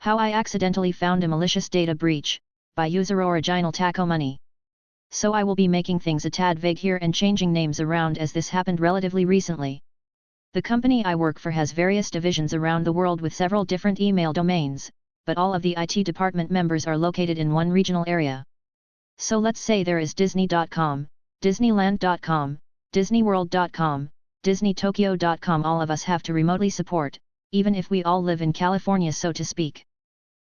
How I accidentally found a malicious data breach, by user original Taco Money. So I will be making things a tad vague here and changing names around as this happened relatively recently. The company I work for has various divisions around the world with several different email domains, but all of the IT department members are located in one regional area. So let's say there is Disney.com, Disneyland.com, DisneyWorld.com, DisneyTokyo.com. All of us have to remotely support, even if we all live in California, so to speak.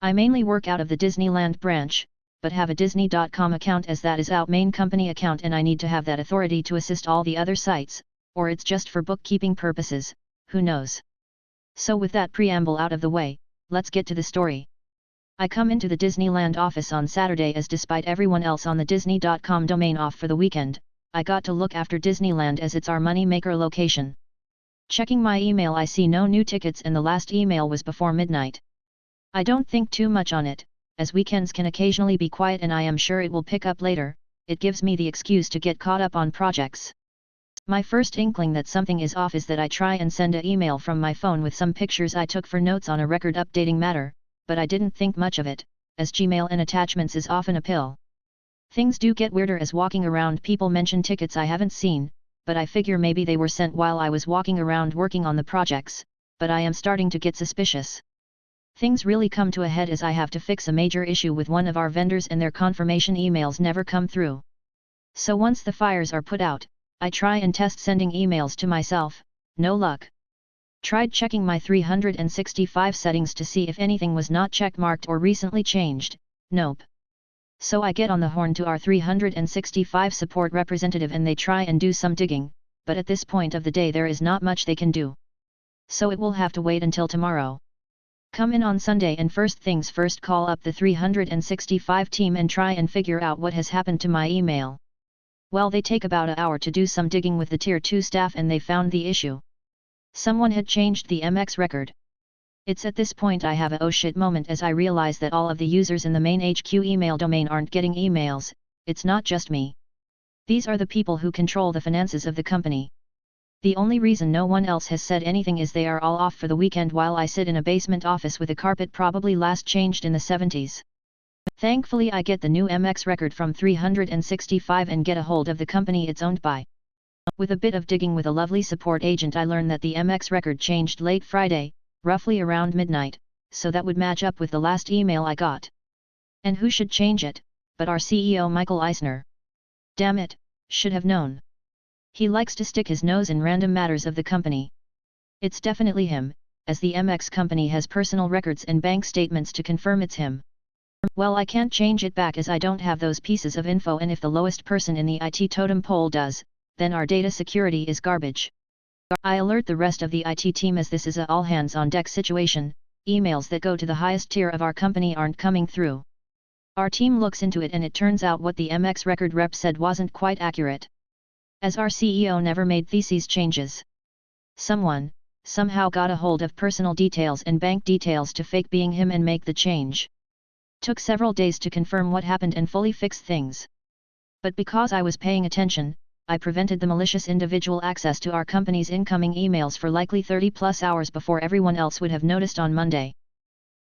I mainly work out of the Disneyland branch, but have a Disney.com account as that is our main company account and I need to have that authority to assist all the other sites, or it's just for bookkeeping purposes, who knows. So with that preamble out of the way, let's get to the story. I come into the Disneyland office on Saturday as despite everyone else on the Disney.com domain off for the weekend, I got to look after Disneyland as it's our money maker location. Checking my email, I see no new tickets and the last email was before midnight. I don't think too much on it, as weekends can occasionally be quiet and I am sure it will pick up later. It gives me the excuse to get caught up on projects. My first inkling that something is off is that I try and send an email from my phone with some pictures I took for notes on a record updating matter, but I didn't think much of it, as Gmail and attachments is often a pill. Things do get weirder as walking around people mention tickets I haven't seen, but I figure maybe they were sent while I was walking around working on the projects, but I am starting to get suspicious. Things really come to a head as I have to fix a major issue with one of our vendors and their confirmation emails never come through. So once the fires are put out, I try and test sending emails to myself, no luck. Tried checking my 365 settings to see if anything was not checkmarked or recently changed, nope. So I get on the horn to our 365 support representative and they try and do some digging, but at this point of the day there is not much they can do. So it will have to wait until tomorrow. Come in on Sunday and first things first call up the 365 team and try and figure out what has happened to my email. Well, they take about an hour to do some digging with the Tier 2 staff and they found the issue. Someone had changed the MX record. It's at this point I have a oh shit moment as I realize that all of the users in the main HQ email domain aren't getting emails. It's not just me. These are the people who control the finances of the company. The only reason no one else has said anything is they are all off for the weekend while I sit in a basement office with a carpet probably last changed in the 70s. Thankfully I get the new MX record from 365 and get a hold of the company it's owned by. With a bit of digging with a lovely support agent I learn that the MX record changed late Friday, roughly around midnight, so that would match up with the last email I got. And who should change it, but our CEO Michael Eisner. Damn it, should have known. He likes to stick his nose in random matters of the company. It's definitely him, as the MX company has personal records and bank statements to confirm it's him. Well, I can't change it back as I don't have those pieces of info, and if the lowest person in the IT totem pole does, then our data security is garbage. I alert the rest of the IT team as this is a all-hands-on-deck situation. Emails that go to the highest tier of our company aren't coming through. Our team looks into it and it turns out what the MX record rep said wasn't quite accurate. As our CEO never made theses changes. Someone, somehow got a hold of personal details and bank details to fake being him and make the change. Took several days to confirm what happened and fully fix things. But because I was paying attention, I prevented the malicious individual access to our company's incoming emails for likely 30+ hours before everyone else would have noticed on Monday.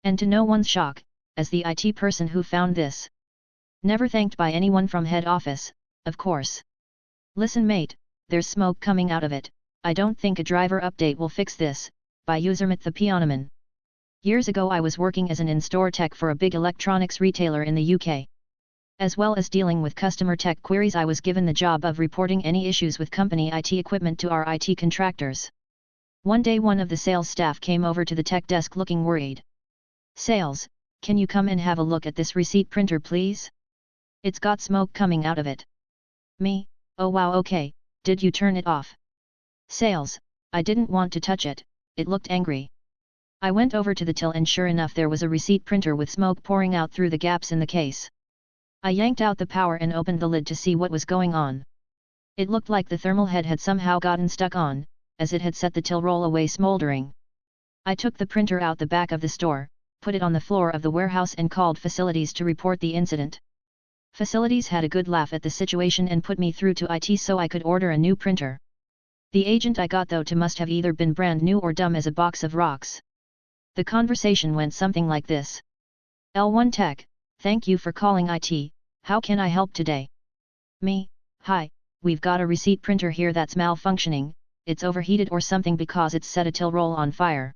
And to no one's shock, as the IT person who found this. Never thanked by anyone from head office, of course. Listen mate, there's smoke coming out of it. I don't think a driver update will fix this, by Usermit the Pianoman. Years ago I was working as an in-store tech for a big electronics retailer in the UK. As well as dealing with customer tech queries, I was given the job of reporting any issues with company IT equipment to our IT contractors. One day one of the sales staff came over to the tech desk looking worried. "Sales, can you come and have a look at this receipt printer please? It's got smoke coming out of it." Me, "Oh wow, okay, did you turn it off?" Sales, "I didn't want to touch it, it looked angry." I went over to the till and sure enough there was a receipt printer with smoke pouring out through the gaps in the case. I yanked out the power and opened the lid to see what was going on. It looked like the thermal head had somehow gotten stuck on, as it had set the till roll away smoldering. I took the printer out the back of the store, put it on the floor of the warehouse and called facilities to report the incident. Facilities had a good laugh at the situation and put me through to IT so I could order a new printer. The agent I got though to must have either been brand new or dumb as a box of rocks. The conversation went something like this. L1 Tech, thank you for calling IT, how can I help today? Me, hi, we've got a receipt printer here that's malfunctioning, it's overheated or something because it's set a till roll on fire.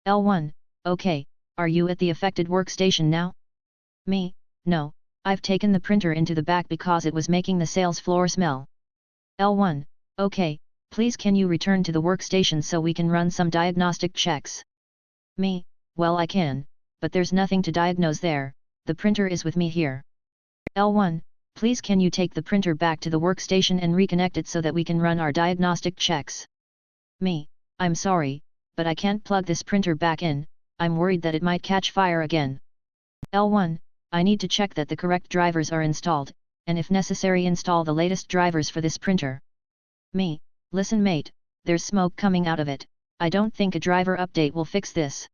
L1, okay, are you at the affected workstation now? Me, no, I've taken the printer into the back because it was making the sales floor smell. L1, okay, please can you return to the workstation so we can run some diagnostic checks? Me, well I can, but there's nothing to diagnose there, the printer is with me here. L1, please can you take the printer back to the workstation and reconnect it so that we can run our diagnostic checks? Me, I'm sorry, but I can't plug this printer back in, I'm worried that it might catch fire again. L1, I need to check that the correct drivers are installed, and if necessary install the latest drivers for this printer. Me, listen mate, there's smoke coming out of it, I don't think a driver update will fix this.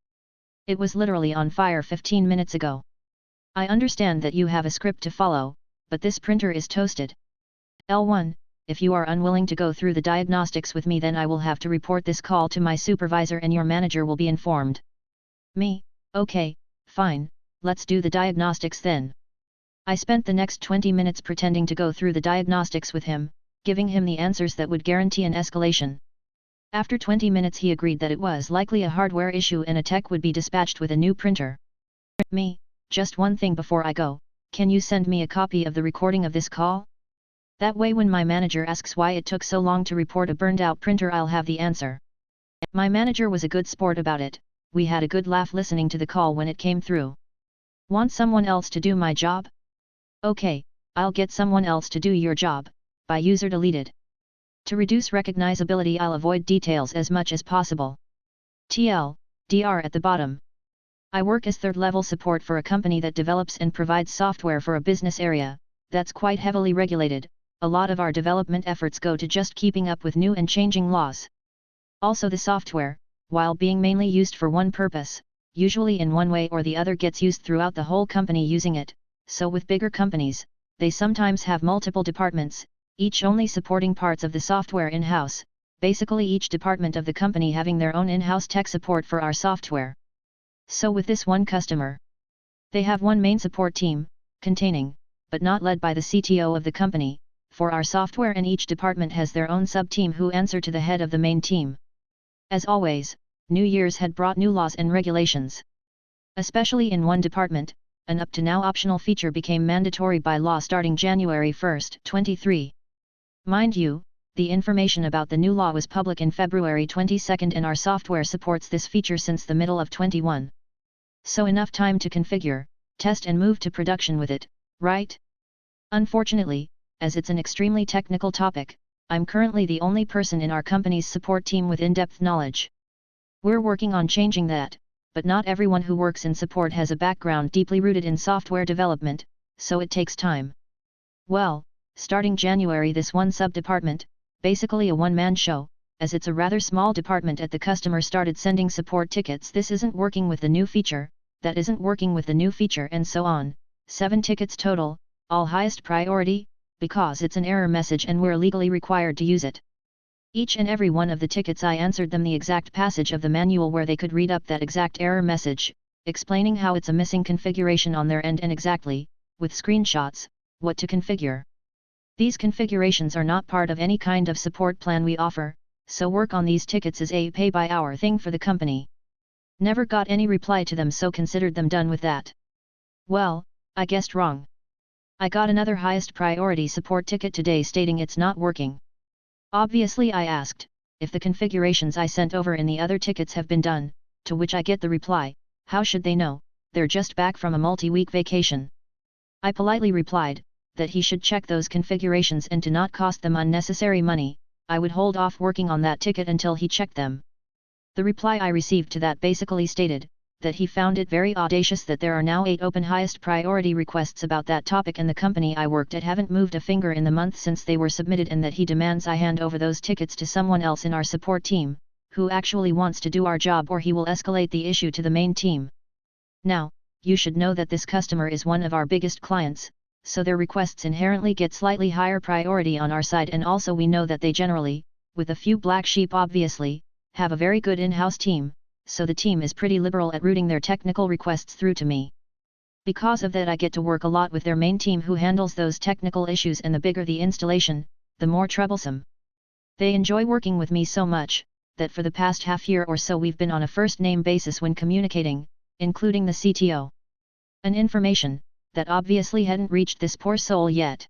It was literally on fire 15 minutes ago. I understand that you have a script to follow, but this printer is toasted. L1, if you are unwilling to go through the diagnostics with me then I will have to report this call to my supervisor and your manager will be informed. Me, okay, fine, let's do the diagnostics then. I spent the next 20 minutes pretending to go through the diagnostics with him, giving him the answers that would guarantee an escalation. After 20 minutes he agreed that it was likely a hardware issue and a tech would be dispatched with a new printer. Me, just one thing before I go, can you send me a copy of the recording of this call? That way when my manager asks why it took so long to report a burned out printer I'll have the answer. My manager was a good sport about it, we had a good laugh listening to the call when it came through. Want someone else to do my job? Okay, I'll get someone else to do your job, by user deleted. To reduce recognizability I'll avoid details as much as possible. TLDR at the bottom. I work as third-level support for a company that develops and provides software for a business area, that's quite heavily regulated, a lot of our development efforts go to just keeping up with new and changing laws. Also the software, while being mainly used for one purpose, usually in one way or the other gets used throughout the whole company using it, so with bigger companies, they sometimes have multiple departments, each only supporting parts of the software in-house, basically each department of the company having their own in-house tech support for our software. So with this one customer, they have one main support team, containing, but not led by the CTO of the company, for our software and each department has their own sub-team who answer to the head of the main team. As always, New Year's had brought new laws and regulations. Especially in one department, an up to now optional feature became mandatory by law starting January 1, 2023. Mind you, the information about the new law was public in February 22 and our software supports this feature since the middle of 21. So enough time to configure, test and move to production with it, right? Unfortunately, as it's an extremely technical topic, I'm currently the only person in our company's support team with in-depth knowledge. We're working on changing that, but not everyone who works in support has a background deeply rooted in software development, so it takes time. Well, starting January this one sub-department, basically a one-man show, as it's a rather small department at the customer started sending support tickets this isn't working with the new feature, that isn't working with the new feature and so on, 7 tickets total, all highest priority, because it's an error message and we're legally required to use it. Each and every one of the tickets I answered them the exact passage of the manual where they could read up that exact error message, explaining how it's a missing configuration on their end and exactly, with screenshots, what to configure. These configurations are not part of any kind of support plan we offer, so work on these tickets is a pay-by-hour thing for the company. Never got any reply to them so considered them done with that. Well, I guessed wrong. I got another highest priority support ticket today stating it's not working. Obviously I asked, if the configurations I sent over in the other tickets have been done, to which I get the reply, how should they know, they're just back from a multi-week vacation. I politely replied, that he should check those configurations and to not cost them unnecessary money, I would hold off working on that ticket until he checked them. The reply I received to that basically stated, that he found it very audacious that there are now 8 open highest priority requests about that topic and the company I worked at haven't moved a finger in the month since they were submitted and that he demands I hand over those tickets to someone else in our support team, who actually wants to do our job or he will escalate the issue to the main team. Now, you should know that this customer is one of our biggest clients, so their requests inherently get slightly higher priority on our side and also we know that they generally, with a few black sheep obviously, have a very good in-house team, so the team is pretty liberal at routing their technical requests through to me. Because of that, I get to work a lot with their main team who handles those technical issues, and the bigger the installation, the more troublesome. They enjoy working with me so much, that for the past half year or so we've been on a first-name basis when communicating, including the CTO. An information that obviously hadn't reached this poor soul yet.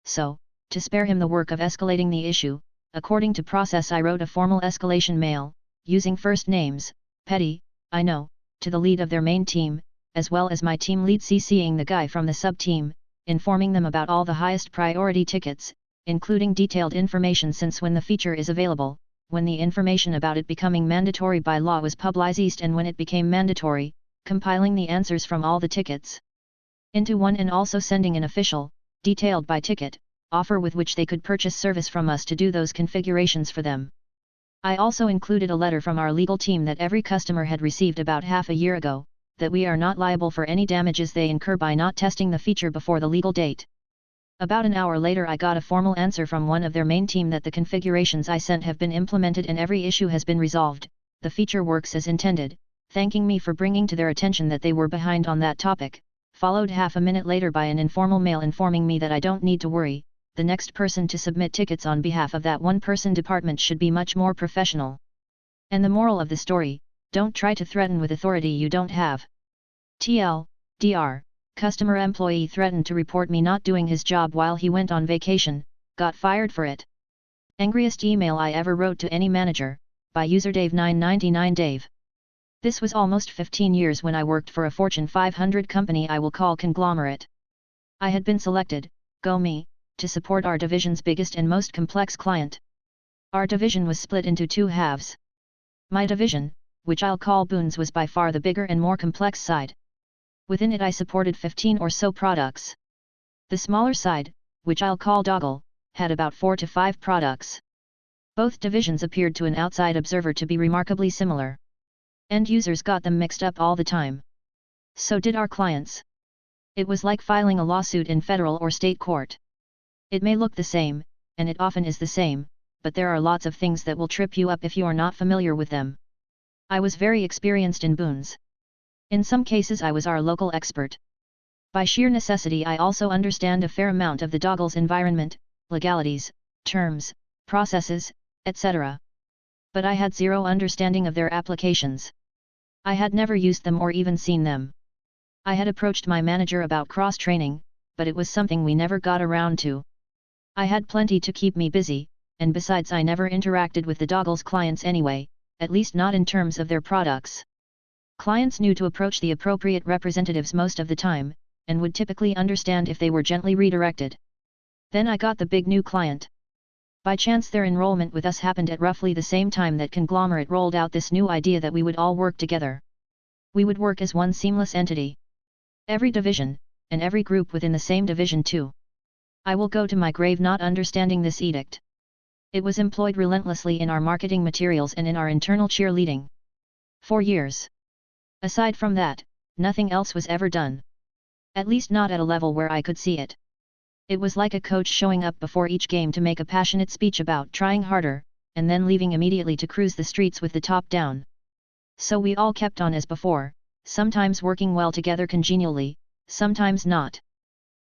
So, to spare him the work of escalating the issue, according to process I wrote a formal escalation mail, using first names, Petty, I know, to the lead of their main team, as well as my team lead CCing the guy from the sub-team, informing them about all the highest priority tickets, including detailed information since when the feature is available, when the information about it becoming mandatory by law was publicized and when it became mandatory, compiling the answers from all the tickets into one and also sending an official, detailed by ticket, offer with which they could purchase service from us to do those configurations for them. I also included a letter from our legal team that every customer had received about half a year ago, that we are not liable for any damages they incur by not testing the feature before the legal date. About an hour later I got a formal answer from one of their main team that the configurations I sent have been implemented and every issue has been resolved, the feature works as intended, thanking me for bringing to their attention that they were behind on that topic, followed half a minute later by an informal mail informing me that I don't need to worry, the next person to submit tickets on behalf of that one-person department should be much more professional. And the moral of the story, don't try to threaten with authority you don't have. TL.Dr. Customer employee threatened to report me not doing his job while he went on vacation, got fired for it. Angriest email I ever wrote to any manager, by user Dave999Dave. This was almost 15 years when I worked for a Fortune 500 company I will call conglomerate. I had been selected, go me, to support our division's biggest and most complex client. Our division was split into two halves. My division, which I'll call Boons, was by far the bigger and more complex side. Within it I supported 15 or so products. The smaller side, which I'll call Doggle, had about 4 to 5 products. Both divisions appeared to an outside observer to be remarkably similar. End users got them mixed up all the time. So did our clients. It was like filing a lawsuit in federal or state court. It may look the same, and it often is the same, but there are lots of things that will trip you up if you are not familiar with them. I was very experienced in Boons. In some cases I was our local expert. By sheer necessity I also understand a fair amount of the Doggle's environment, legalities, terms, processes, etc. But I had zero understanding of their applications. I had never used them or even seen them. I had approached my manager about cross-training, but it was something we never got around to. I had plenty to keep me busy, and besides I never interacted with the Doggle's clients anyway, at least not in terms of their products. Clients knew to approach the appropriate representatives most of the time, and would typically understand if they were gently redirected. Then I got the big new client. By chance their enrollment with us happened at roughly the same time that Conglomerate rolled out this new idea that we would all work together. We would work as one seamless entity. Every division, and every group within the same division too. I will go to my grave not understanding this edict. It was employed relentlessly in our marketing materials and in our internal cheerleading. For years. Aside from that, nothing else was ever done. At least not at a level where I could see it. It was like a coach showing up before each game to make a passionate speech about trying harder, and then leaving immediately to cruise the streets with the top down. So we all kept on as before, sometimes working well together congenially, sometimes not.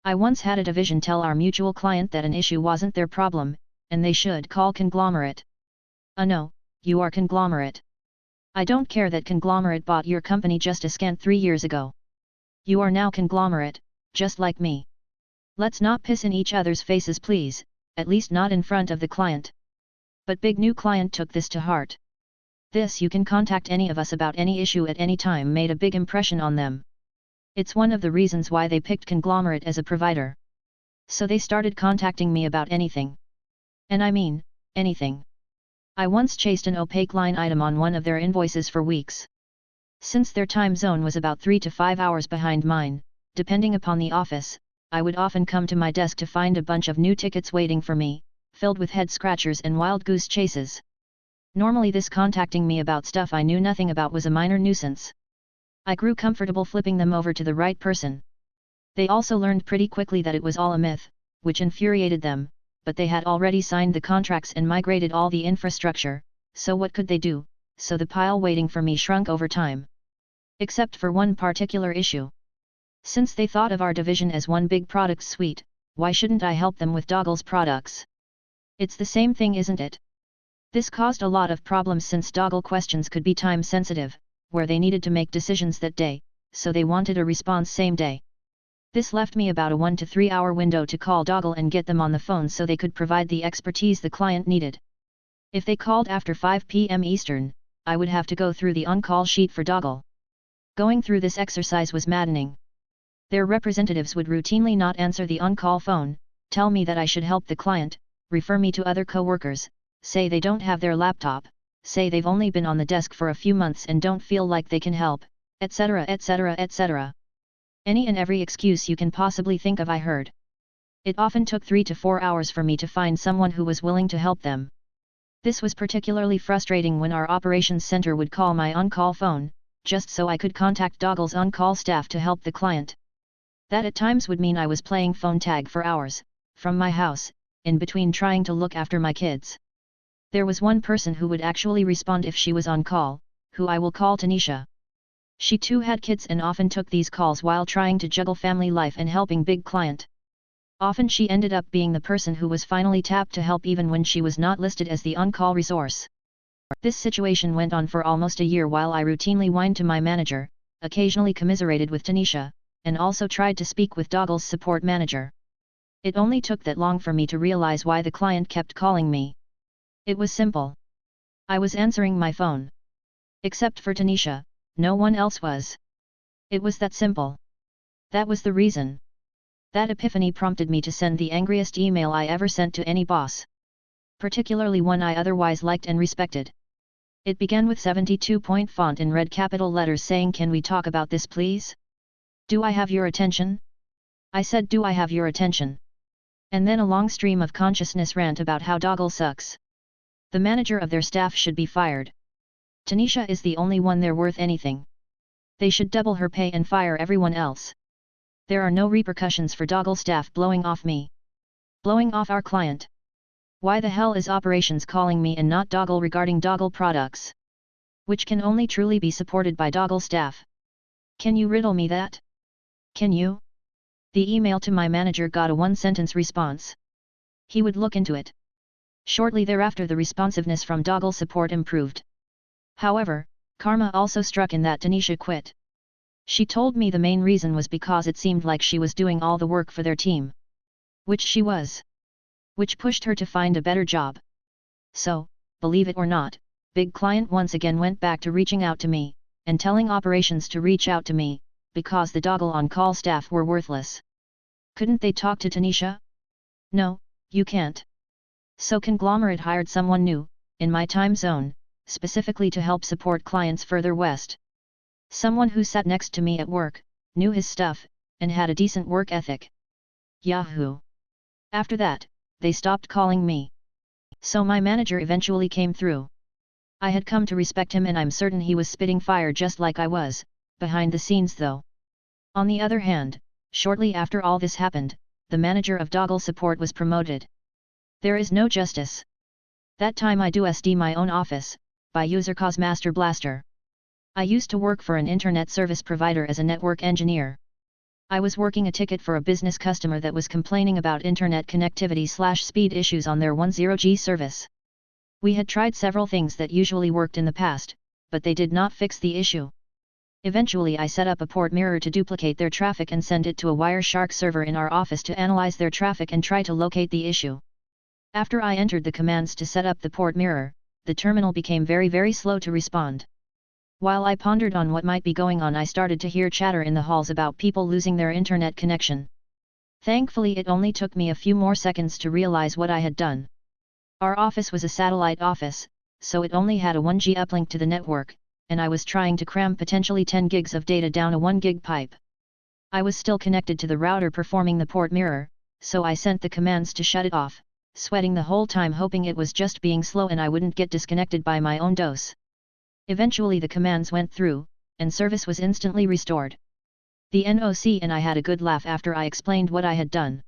I once had a division tell our mutual client that an issue wasn't their problem, and they should call Conglomerate. No, you are Conglomerate. I don't care that Conglomerate bought your company just a scant 3 years ago. You are now Conglomerate, just like me. Let's not piss in each other's faces please, at least not in front of the client. But big new client took this to heart. This you can contact any of us about any issue at any time made a big impression on them. It's one of the reasons why they picked Conglomerate as a provider. So they started contacting me about anything. And I mean, anything. I once chased an opaque line item on one of their invoices for weeks. Since their time zone was about 3 to 5 hours behind mine, depending upon the office, I would often come to my desk to find a bunch of new tickets waiting for me, filled with head scratchers and wild goose chases. Normally this contacting me about stuff I knew nothing about was a minor nuisance. I grew comfortable flipping them over to the right person. They also learned pretty quickly that it was all a myth, which infuriated them, but they had already signed the contracts and migrated all the infrastructure, so what could they do, so the pile waiting for me shrunk over time. Except for one particular issue. Since they thought of our division as one big product suite, why shouldn't I help them with Doggle's products? It's the same thing, isn't it? This caused a lot of problems since Doggle questions could be time sensitive, where they needed to make decisions that day, so they wanted a response same day. This left me about a 1 to 3 hour window to call Doggle and get them on the phone so they could provide the expertise the client needed. If they called after 5 p.m. Eastern, I would have to go through the on-call sheet for Doggle. Going through this exercise was maddening. Their representatives would routinely not answer the on-call phone, tell me that I should help the client, refer me to other co-workers, say they don't have their laptop, say they've only been on the desk for a few months and don't feel like they can help, etc., etc., etc. Any and every excuse you can possibly think of I heard. It often took 3 to 4 hours for me to find someone who was willing to help them. This was particularly frustrating when our operations center would call my on-call phone, just so I could contact Doggle's on-call staff to help the client. That at times would mean I was playing phone tag for hours, from my house, in between trying to look after my kids. There was one person who would actually respond if she was on call, who I will call Tanisha. She too had kids and often took these calls while trying to juggle family life and helping big client. Often she ended up being the person who was finally tapped to help even when she was not listed as the on-call resource. This situation went on for almost a year while I routinely whined to my manager, occasionally commiserated with Tanisha, and also tried to speak with Doggle's support manager. It only took that long for me to realize why the client kept calling me. It was simple. I was answering my phone. Except for Tanisha, no one else was. It was that simple. That was the reason. That epiphany prompted me to send the angriest email I ever sent to any boss. Particularly one I otherwise liked and respected. It began with 72-point font in red capital letters saying, "Can we talk about this please? Do I have your attention?" I said, "Do I have your attention?" And then a long stream of consciousness rant about how Doggle sucks. The manager of their staff should be fired. Tanisha is the only one there worth anything. They should double her pay and fire everyone else. There are no repercussions for Doggle staff blowing off me. Blowing off our client. Why the hell is operations calling me and not Doggle regarding Doggle products? Which can only truly be supported by Doggle staff. Can you riddle me that? Can you? The email to my manager got a one-sentence response. He would look into it. Shortly thereafter the responsiveness from Doggle support improved. However, karma also struck in that Tanisha quit. She told me the main reason was because it seemed like she was doing all the work for their team. Which she was. Which pushed her to find a better job. So, believe it or not, big client once again went back to reaching out to me, and telling operations to reach out to me, because the Doggle on-call staff were worthless. Couldn't they talk to Tanisha? No, you can't. So conglomerate hired someone new, in my time zone, specifically to help support clients further west. Someone who sat next to me at work, knew his stuff, and had a decent work ethic. Yahoo! After that, they stopped calling me. So my manager eventually came through. I had come to respect him and I'm certain he was spitting fire just like I was, behind the scenes though. On the other hand, shortly after all this happened, the manager of Doggle support was promoted. There is no justice. That time I do SD my own office, by user cause Master Blaster. I used to work for an internet service provider as a network engineer. I was working a ticket for a business customer that was complaining about internet connectivity/speed issues on their 10G service. We had tried several things that usually worked in the past, but they did not fix the issue. Eventually I set up a port mirror to duplicate their traffic and send it to a Wireshark server in our office to analyze their traffic and try to locate the issue. After I entered the commands to set up the port mirror, the terminal became very slow to respond. While I pondered on what might be going on, I started to hear chatter in the halls about people losing their internet connection. Thankfully it only took me a few more seconds to realize what I had done. Our office was a satellite office, so it only had a 1G uplink to the network, and I was trying to cram potentially 10 gigs of data down a 1 gig pipe. I was still connected to the router performing the port mirror, so I sent the commands to shut it off, sweating the whole time hoping it was just being slow and I wouldn't get disconnected by my own DOS. Eventually the commands went through, and service was instantly restored. The NOC and I had a good laugh after I explained what I had done.